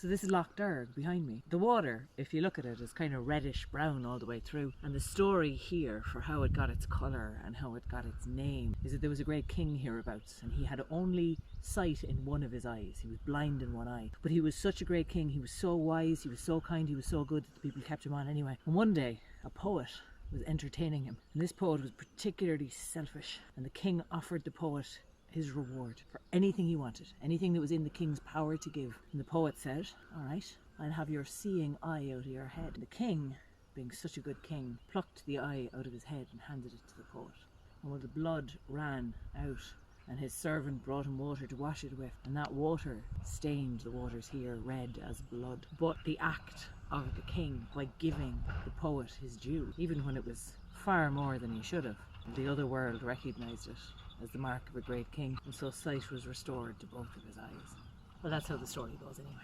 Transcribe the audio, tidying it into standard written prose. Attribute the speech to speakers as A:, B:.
A: So this is Lough Derg behind me. The water, if you look at it, is kind of reddish brown all the way through. And the story here for how it got its colour and how it got its name is that there was a great king hereabouts, and he had only sight in one of his eyes. He was blind in one eye. But he was such a great king. He was so wise, he was so kind, he was so good that the people kept him on anyway. And one day, a poet was entertaining him. And this poet was particularly selfish. And the king offered the poet his reward for anything he wanted, anything that was in the king's power to give. And the poet said, "All right, I'll have your seeing eye out of your head." And the king, being such a good king, plucked the eye out of his head and handed it to the poet. And when the blood ran out, and his servant brought him water to wash it with, and that water stained the waters here red as blood. But the act of the king, by giving the poet his due, even when it was far more than he should have, the other world recognised it as the mark of a great king, and so sight was restored to both of his eyes. Well, that's how the story goes anyway.